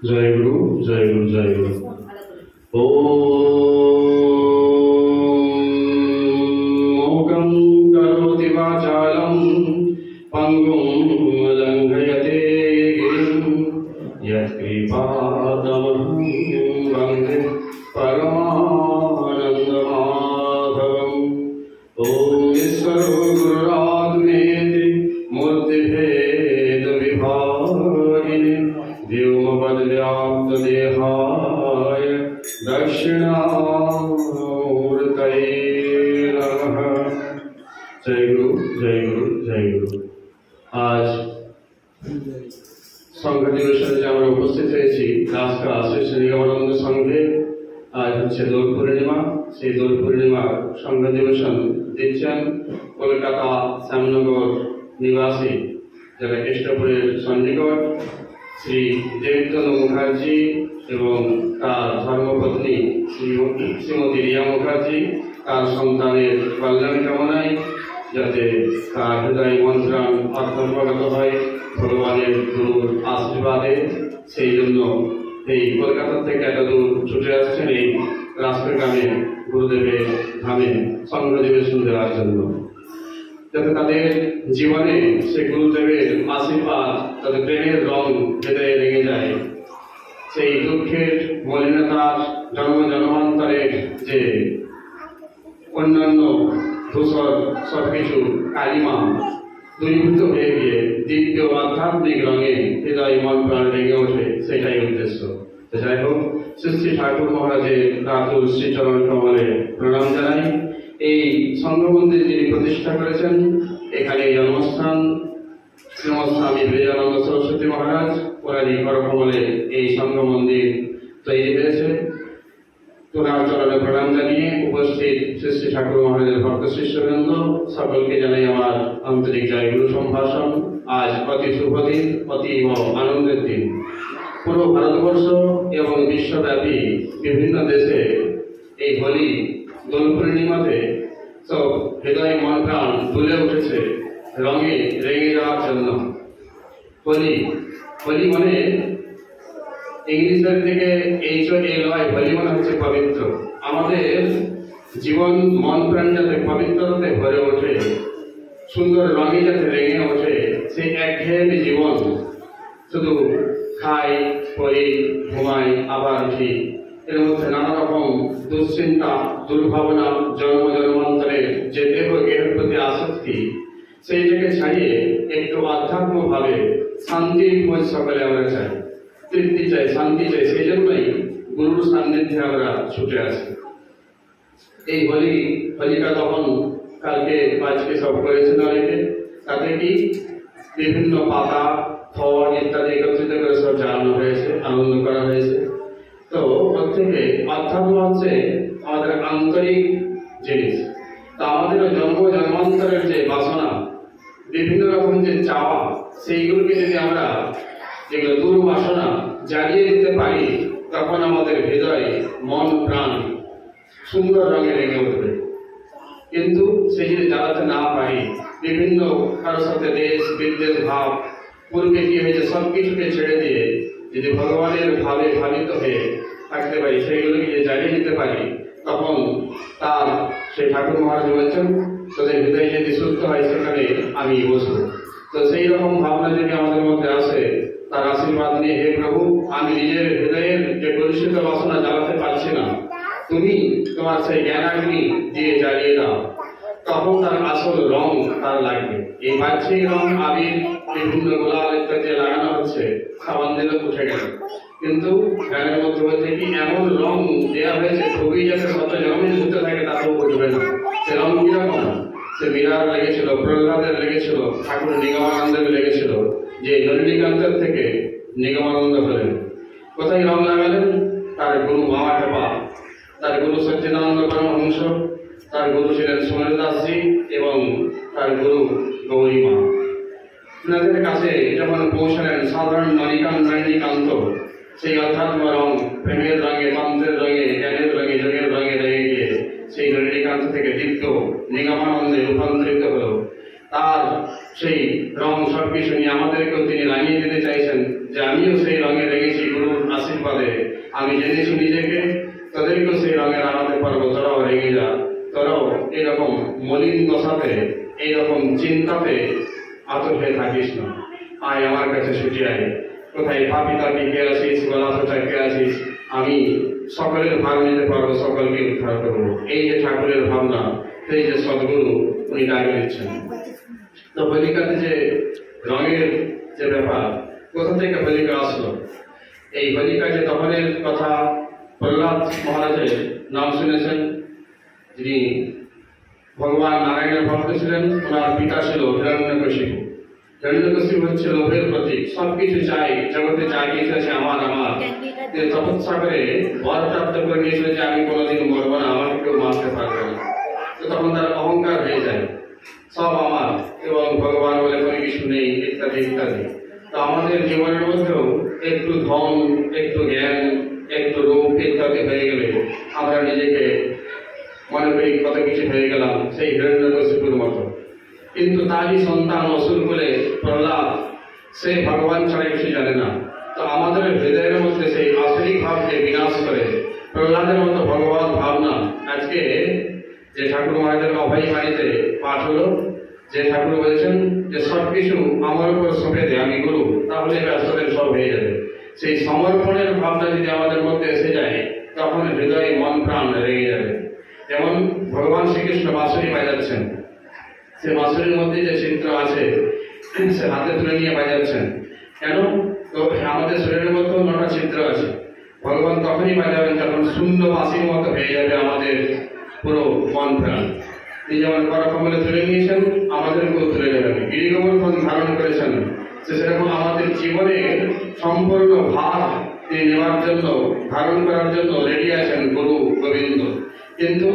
জয় গুরু, জয় গুরু, জয় গুরু। ॐ मूकं करोति वाचालं पङ्गुं लङ्घयते गिरिं यत्कृपातमहं वन्दे परमानन्दमाधवम्। ॐ ईश्वरो गुरुरात्मेति मूर्तिभेदविभागिने व्योमवद्व्याप्तदेहाय दक्षिणामूर्तये नमः। जय गुरु, जय गुरु, जय गुरु। आज संघ दिवस उपस्थित হয়েছি রাস্তা শ্রী নিগমানন্দ সংঘে। আজ হচ্ছে দোল পূর্ণিমা। সেই দোল পূর্ণিমার সংঘ দিবসন দিচ্ছেন কলকাতা শ্যামনগর নিবাসী যারা কেষ্টপুরের সন্নিকট শ্রী দেবতনু মুখার্জি এবং তার ধর্মপত্নী শ্রীমতী রিয়া মুখার্জি, তার সন্তানের কল্যাণ কামনায় যাতে তার হৃদয় মন্ত্রাণ আত্মপ্রগত হয় ভগবানের গুরুর আশীর্বাদে, সেই জন্য এই কলকাতা থেকে এত দূর ছুটে আসছেন এই রাষ্ট্রগ্রামে গুরুদেবের ধামে সংঘ দিবসন দেওয়ার জন্য, যাতে তাদের জীবনে সে গুরুদেবের আশীর্বাদ তাদের প্রেমের রং হৃদয়ে লেগে যায়। সেই দুঃখের মলিনতার জন্মান্তরের যে অন্যান্য ধূসর সবকিছু কালিমা দূরীভূত হয়ে গিয়ে দিব্য আধ্যাত্মিক রঙে হৃদয় মন প্রাণ লেগে ওঠে, সেটাই উদ্দেশ্য। যাই হোক, শ্রী ঠাকুর মহারাজের রাতুল শ্রীচরণ কমলে প্রণাম জানাই। এই সংঘ মন্দির যিনি প্রতিষ্ঠা করেছেন, এখানে জন্মস্থান শ্রীমৎস্বামী বিবেকানন্দ সরস্বতী মহারাজ, ওনারই করকমলে এই সংঘ মন্দির তৈরি হয়েছে। তোনার চরণে প্রণাম জানিয়ে উপস্থিত শ্রী ঠাকুর মহারাজের ভক্ত শিষ্যবৃন্দ সকলকে জানাই আমার আন্তরিক জয় গুরু সম্ভাষণ। আজ অতি শুভ দিন, অতি আনন্দের দিন। পুরো ভারতবর্ষ এবং বিশ্বব্যাপী বিভিন্ন দেশে এই হোলি দোল পূর্ণিমাতে সব হৃদয় মন প্রাণ তুলে উঠেছে রঙে রেঙে যাওয়ার জন্য। হোলি হোলি মানে ইংলিশের থেকে HOLY, হোলি মানে হচ্ছে পবিত্র। আমাদের জীবন মন প্রাণ যাতে পবিত্রতাতে ভরে ওঠে, সুন্দর রঙে যাতে রেঙে ওঠে, সেই একঘেয়েমি জীবন শুধু খাই, পড়ি, ঘুমাই, আবার উঠি, এর মধ্যে নানা রকম দুশ্চিন্তা, দুর্ভাবনা, জন্মান্তরের যে দেহ এর প্রতি আসক্তি, সেইটাকে ছাড়িয়ে একটু আধ্যাত্মিকভাবে শান্তির খোঁজ সকলে আমরা চাই, তৃপ্তি চাই, শান্তি চাই। সেই জন্যই গুরুর সান্নিধ্যে আমরা ছুটে আসি। এই হোলিকা তখন কালকে আজকে সব করেছেন অনেকে, তাতে কি বিভিন্ন পাতা, ফল ইত্যাদি একত্রিত করে সব জ্বালানো হয়েছে, আনন্দ করা হয়েছে। তো প্রত্যেকে আধ্যাত্ম হচ্ছে আমাদের আন্তরিক জিনিস। তা আমাদের জন্মান্তরের যে বাসনা, বিভিন্ন রকম যে চাওয়া, সেইগুলোকে যদি আমরা যেগুলো দুর্বাসনা জ্বালিয়ে দিতে পারি, তখন আমাদের হৃদয় মন প্রাণ সুন্দর রঙে রেঙে উঠবে। কিন্তু সেই যদি জ্বালাতে না পারি, বিভিন্ন কারোর সাথে দেশ বিদ্বেষ ভাব, পূর্বে কি হয়েছে সব কিছুকে ছেড়ে দিয়ে যদি ভগবানের ভাবে ভাবিত হয়ে থাকতে পারি, সেইগুলোকে যদি জ্বালিয়ে দিতে পারি, তখন তার সেই ঠাকুর মহারাজ বলছেন তোদের হৃদয় যদি সুস্থ হয় সেখানে আমি বসবো। তো সেই রকম ভাবনা যদি আমাদের মধ্যে আসে, তার আশীর্বাদ নিয়ে, হে প্রভু, আমি নিজের হৃদয়ের যে কলুষিত বাসনা জ্বালাতে পারছি না, তুমি তোমার সেই জ্ঞানাগ্নি দিয়ে জ্বালিয়ে দাও, তখন তার আসল রং তার লাগবে। এই বাহ্যিক রং, আবির, বিভিন্ন গোলাল ইত্যাদি লাগানো হচ্ছে, সাবান দিলে উঠে গেল, কিন্তু জ্ঞানের মধ্যে বলছে কি এমন রং দেওয়া হয়েছে খুবই যাতে শত জন্মে ধুতে থাকে তাতেও বুঝবে না। সে রং কিরকম? সে মীরার লেগেছিল, প্রহ্লাদের লেগেছিল, ঠাকুর নিগমানন্দের লেগেছিল, যে নলিনীকান্তের থেকে নিগমানন্দ হলেন। কোথায় রং লাগালেন? তার গুরু মামা খেপা, তার গুরু সচ্চিদানন্দ পরমহংস, তার গুরু ছিলেন সুনীল দাসজি এবং তার গুরু গৌরী মা। ওনাদের কাছে যখন পৌঁছলেন সাধারণ নলিনীকান্ত, সেই অধ্যাত্ম রং প্রেমের রঙে, তন্ত্রের রঙে, জ্ঞানের রঙে, যোগের রঙে লেগে গিয়ে সেই নলিনীকান্ত থেকে দীপ্ত নিগমানন্দে রূপান্তরিত হল। তার সেই রং সবকিছু নিয়ে আমাদেরকেও তিনি রাঙিয়ে দিতে চাইছেন যে আমিও সেই রঙে রেগেছি গুরুর আশীর্বাদে, আমি জেনেছি নিজেকে, তাদেরকেও সেই রঙে রাঙাতে পারবো, তোরাও রেগে যা, তোরাও এরকম মলিন দশাতে এইরকম চিন্তাতে আতর হয়ে থাকিস না, আয় আমার কাছে ছুটি আয়, কোথায় পাপি তাপি কে আছিস, গলা ফোটা কে আছিস, আমি সকলের ভাগ নিতে পারবো, সকলকে উদ্ধার করবো। এই যে ঠাকুরের ভাবনা, সেই যে সদ্গুরু উনি ডাকে দিচ্ছেন। তো হোলিকাতে যে রঙের যে ব্যাপার, কোথা থেকে হোলিকা আসলো? এই হোলিকা যে দহনের কথা প্রহ্লাদ মহারাজের নাম শুনেছেন, যিনি ভগবান নারায়ণের ভক্ত ছিলেন, ওনার পিতা ছিল হিরণ্যকশিপু। হিরণ্যকশিপু হচ্ছে লোভের প্রতীক, সবকিছু চাই, জগতে যা কিছু আছে আমার আমার। তপস্যা করে বর প্রাপ্ত করে নিয়েছিল যে আমি কোনোদিন মরবো না, আমাকে কেউ মারতে পারবে না। তো তখন তার অহংকার হয়ে যায়, সব আমার এবং ভগবান বলে কোনো কিছু নেই, ইত্যাদি ইত্যাদি। তো আমাদের জীবনের মধ্যেও একটু ধন, একটু জ্ঞান, একটু রূপ ইত্যাদি হয়ে গেলে আমরা নিজেকে মনে করি কত কিছু হয়ে গেলাম, সেই হিরণ্যকশিপুর মতো। কিন্তু তারই সন্তান অসুর বলে প্রহ্লাদ, সে ভগবান ছাড়া কিছু জানে না। তো আমাদের হৃদয়ের মধ্যে সেই আসরিক ভাবকে বিনাশ করে প্রহ্লাদের মতো ভগবান ভাবনা। আজকে যে ঠাকুর মহারাজের অভয় বাড়িতে পাঠ হলো, যে ঠাকুর বলেছেন যে সবকিছু আমার উপর সঁপে দে, আমি গুরু, তাহলে ব্যস্তদের সব হয়ে যাবে। সেই সমর্পণের ভাবনা যদি আমাদের মধ্যে এসে যায়, তখন হৃদয়ে মন প্রাণ রেগে যাবে। যেমন ভগবান শ্রীকৃষ্ণ বাঁশরি বাজাচ্ছেন, সে বাঁশরির মধ্যে যে চিত্র আছে সে হাতে তুলে নিয়ে বাজাচ্ছেন। কেন? তো আমাদের শরীরের মধ্যে 9টা চিত্র আছে। ভগবান তখনই বাজাবেন যখন শূন্য বাঁশির মতো হয়ে যাবে আমাদের পুরো মন প্রাণ। তিনি যেমন করকমলে তুলে নিয়েছেন, আমাদেরকেও তুলে নেবেন। গিরিগোবর্ধন ধারণ করেছেন, সেরকম আমাদের জীবনের সম্পূর্ণ ভার তিনি নেওয়ার জন্য, ধারণ করার জন্য রেডি আছেন গুরু গোবিন্দ। কিন্তু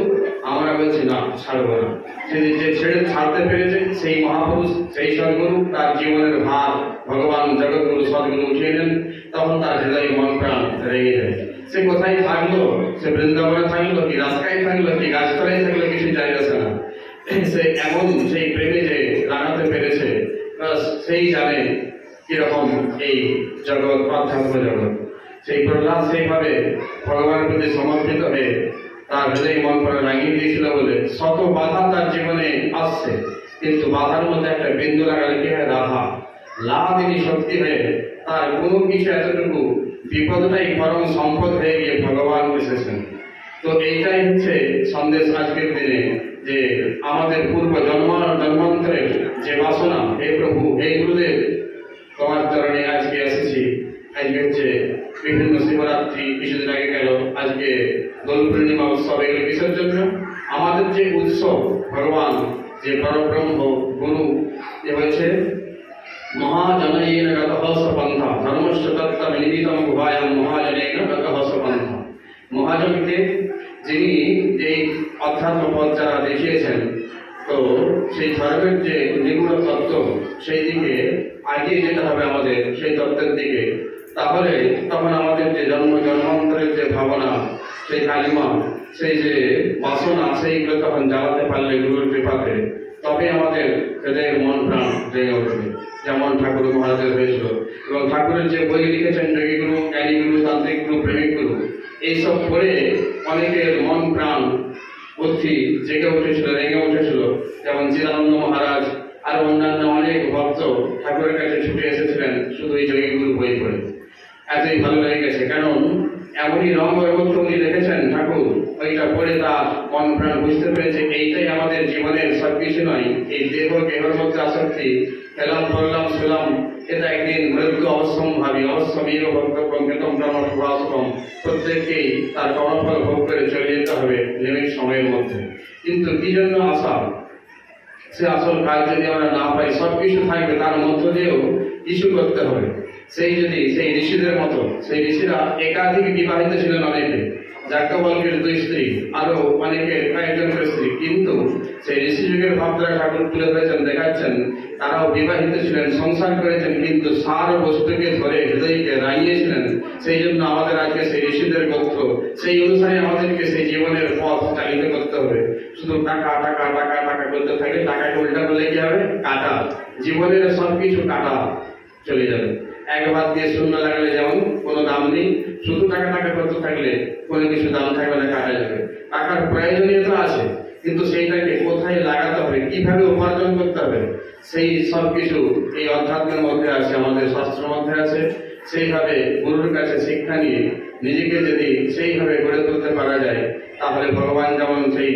আমরা বলছি না, ছাড়বো না। যে ছেড়ে ছাড়তে পেরেছে সেই মহাপুরুষ, সেই সদ্গুরু, তার জীবনের ভার ভগবান জগৎগুরু সদ্গুরু উঠিয়ে নেন, তখন তার হৃদয় মন প্রাণ রেগে যায়। সে কোথায় থাকলো, সে বৃন্দাবনে থাকলো কি রাস্তায় থাকলো কি গাছতলায় থাকলো, কিছু যায় আসে না। সে এমন সেই প্রেমে যে রাঙাতে পেরেছে, সেই জানে কিরকম এই জগৎ, আধ্যাত্ম জগৎ। সেই প্রহ্লাদ সেইভাবে ভগবানের প্রতি সমর্পিত হয়ে তার হৃদয় মন প্রাণ রাঙিয়ে দিয়েছিল বলে শত বাধা তার জীবনে আসছে, কিন্তু বাধার মধ্যে একটা বিন্দু লাগালে কি হয়? রাধা। লাদিনী শক্তি হয়ে তার কোনো কিছু এতটুকু বিপদটাই বরং সম্পদ হয়ে গিয়ে ভগবান এসেছেন। তো এইটাই হচ্ছে সন্দেশ আজকের দিনে, যে আমাদের পূর্ব জন্মান্তরের যে বাসনা, হে প্রভু, হে গুরুদেব, তোমার চরণে আজকে এসেছি। আজকে হচ্ছে বিভিন্ন শিবরাত্রি, কিছুদিন আগে গেল, আজকে দোল পূর্ণিমা উৎসব, এগুলো কিসের জন্য? আমাদের যে উৎসব, ভগবান যে পরব্রহ্ম গুরু, যে হয়েছে মহাজনৈন গতঃ সপন্থা ধর্মস্য তত্ত্ব নিহিতম গুহায়াম মহাজনৈন গতঃ সপন্থা। মহাজনকে যিনি এই অধ্যাত্ম পথ যারা দেখিয়েছেন, তো সেই ধর্মের যে নিগুড় তত্ত্ব, সেই দিকে এগিয়ে যেতে হবে আমাদের, সেই তত্ত্বের দিকে। তাহলে তখন আমাদের যে জন্মান্তরের যে ভাবনা, সেই কালিমা, সেই যে বাসনা, সেইগুলো তখন জ্বালাতে পারলে গুরুর কৃপাতে, তবে আমাদের হৃদয়ের মন প্রাণ জেগে উঠবে, যেমন ঠাকুর মহারাজের হয়েছিল। এবং ঠাকুরের যে বই লিখেছেন, যোগীগুরু, জ্ঞানীগুরু, তান্ত্রিকগুরু, প্রেমিকগুরু, এইসব পড়ে অনেকের মন প্রাণ বুদ্ধি জেগে উঠেছিল, রেগে উঠেছিল। যেমন চিদানন্দ মহারাজ আর অন্যান্য অনেক ভক্ত ঠাকুরের কাছে ছুটে এসেছিলেন শুধু এই যোগীগুরু বই পড়ে। এতই ভালো লেগে গেছে, কারণ এমনই রঙ মধ্যে উনি দেখেছেন ঠাকুর, ওইটা পড়ে তার মন প্রাণ বুঝতে পেরেছে এইটাই আমাদের জীবনের সবকিছু নয়। এই দেহ দেহের মধ্যে আসক্তি, খেলাম করলাম শুলাম, এটা একদিন মৃত্যু অবশ্যম্ভাবী, অবশ্যমেব ভক্তব্যম কৃতম ব্রহ্ম শুভাশুভম। প্রত্যেককেই তার কর্মফল ভোগ করে চলে যেতে হবে লিমিট সময়ের মধ্যে। কিন্তু কি জন্য আসা? সে আসল কাজ যদি আমরা না পাই, সবকিছু থাকবে, তার মধ্য দিয়েও কিছু করতে হবে। সেই ঋষিদের মতো, সেই ঋষিরা একাধিক বিবাহিত ছিলেন অনেকে, যাজ্ঞবল্কের 2 স্ত্রী, আরো অনেকের কয়েকজন স্ত্রী, কিন্তু সেই ঋষি যুগের ভাবনা ঠাকুর তুলে ধরেছেন, দেখাচ্ছেন তারাও বিবাহিত ছিলেন, সংসার করেছেন, কিন্তু সার বস্তুকে ধরে হৃদয়কে রাঙিয়েছিলেন। সেই জন্য আমাদের আজকে সেই ঋষিদের গোত্র, সেই অনুসারে আমাদেরকে সেই জীবনের পথ চালিত করতে হবে। শুধু টাকা টাকা টাকা টাকা করতে থাকে, টাকাকে উল্টা করলে কি হবে? কাটা। জীবনের সবকিছু কাটা চলে যাবে। একবার দিয়ে শূন্য লাগালে যেমন কোনো দাম নেই, শুধু টাকা টাকা করতে থাকলে কোনো কিছু দাম থাকবে না, কাটা যাবে। টাকার প্রয়োজনীয়তা আছে, কিন্তু সেইটাকে কোথায় লাগাতে হবে, কিভাবে উপার্জন করতে হবে, সেই সব কিছু এই অধ্যাত্মের মধ্যে আছে, আমাদের শাস্ত্রের মধ্যে আছে। সেইভাবে গুরুর কাছে শিক্ষা নিয়ে নিজেকে যদি সেইভাবে গড়ে তুলতে পারা যায়, তাহলে ভগবান যেমন সেই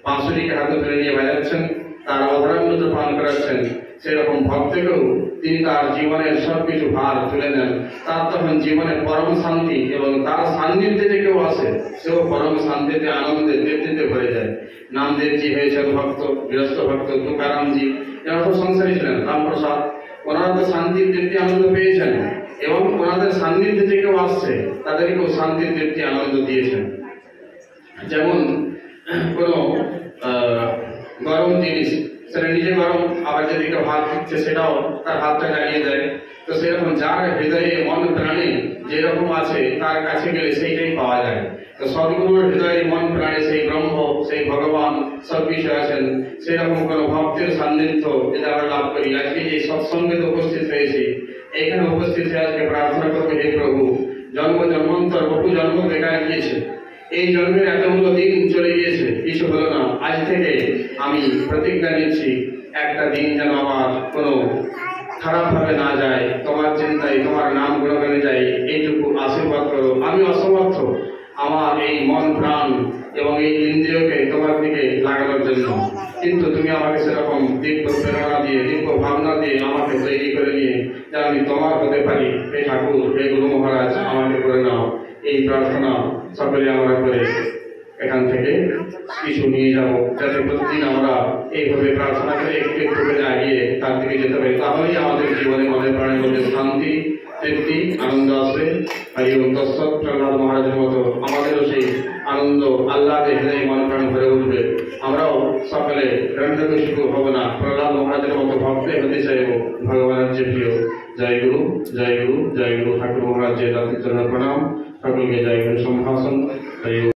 বাঁশুরিকে হাতে ধরে নিয়ে বাজাচ্ছেন, তার অধরামৃত পান করাচ্ছেন, সেরকম ভক্তকেও তিনি তার জীবনের সবকিছু ভার তুলে নেন। তার তখন জীবনে পরম শান্তি, এবং তার সান্নিধ্যে যে কেউ আসে সেও পরম শান্তিতে, আনন্দে, তৃপ্তিতে ভরে যায়। নামদেবজি হয়েছেন ভক্ত, গৃহস্থ ভক্ত, তুকারামজি, এরা তো সংসারী ছিলেন, রামপ্রসাদ, ওনারা তো শান্তি, তৃপ্তি, আনন্দ পেয়েছেন, এবং ওনাদের সান্নিধ্যে যে কেউ আসছে তাদেরকেও শান্তি, তৃপ্তি, আনন্দ দিয়েছেন। যেমন কোনো গরম জিনিস, সেটা নিজে গরম, আবার যদি কেউ হাত দিচ্ছে সেটাও তার হাতটা জ্বালিয়ে দেয়। তো সেরকম যার হৃদয়ে মন প্রাণে যেরকম আছে তার কাছে গেলে সেইটাই পাওয়া যায়। তো সদ্গুরুর হৃদয়ে মন প্রাণে সেই ব্রহ্ম, সেই ভগবান সবকিছু আছেন। সেরকম কোনো ভক্তের সান্নিধ্য যেটা আমরা লাভ করি। আজকে যে সৎসঙ্গে উপস্থিত হয়েছি, এখানে উপস্থিত হয়ে আজকে প্রার্থনা করবো, হে প্রভু, জন্ম জন্মান্তর বহু জন্ম বেকার গিয়েছে, এই জন্মের এতগুলো দিন চলে গিয়েছে, কিছু হলো না। আজ থেকে আমি প্রতিজ্ঞা নিচ্ছি, একটা দিন যেন আমার কোনো খারাপ ভাবে না যায়, তোমার চিন্তায়, তোমার নাম গুণগানে যাই, এইটুকু আশীর্বাদ করো। আমি অসমর্থ আমার এই মন প্রাণ এবং এই ইন্দ্রিয়কে তোমার দিকে লাগানোর জন্য, কিন্তু তুমি আমাকে সেরকম দিব্য প্রেরণা দিয়ে, দিব্য ভাবনা দিয়ে আমাকে তৈরি করে নিয়ে যে আমি তোমার হতে পারি। হে ঠাকুর, হে গুরু মহারাজ, আমাকে করে নাও। এই প্রার্থনা সকলে আমরা করে এখান থেকে কিছু নিয়ে যাব, যাতে প্রতিদিন আমরা এইভাবে প্রার্থনা করে একটু একটু করে এগিয়ে তার দিকে যেতে পারি। তাহলেই আমাদের জীবনে, মনের প্রাণের মধ্যে শান্তি, তৃপ্তি, আনন্দ আসবে। হরি ওম তৎসৎ। প্রহ্লাদ মহারাজের মতো আমাদেরও সেই আনন্দ, আল্লাহকে হৃদয়ে মন প্রাণ ভরে উঠবে। আমরাও সকলে রণ্ডকশিপু হব না, প্রহ্লাদ মহারাজের মতো ভক্তে হতে চাইব, ভগবানের যে প্রিয়। জয় গুরু, জয় গুরু, জয় গুরু। ঠাকুর মহারাজের রাত্রি চরণ প্রণাম। সকলকে জয় গুরু সম্ভাষণ। হরি ওম।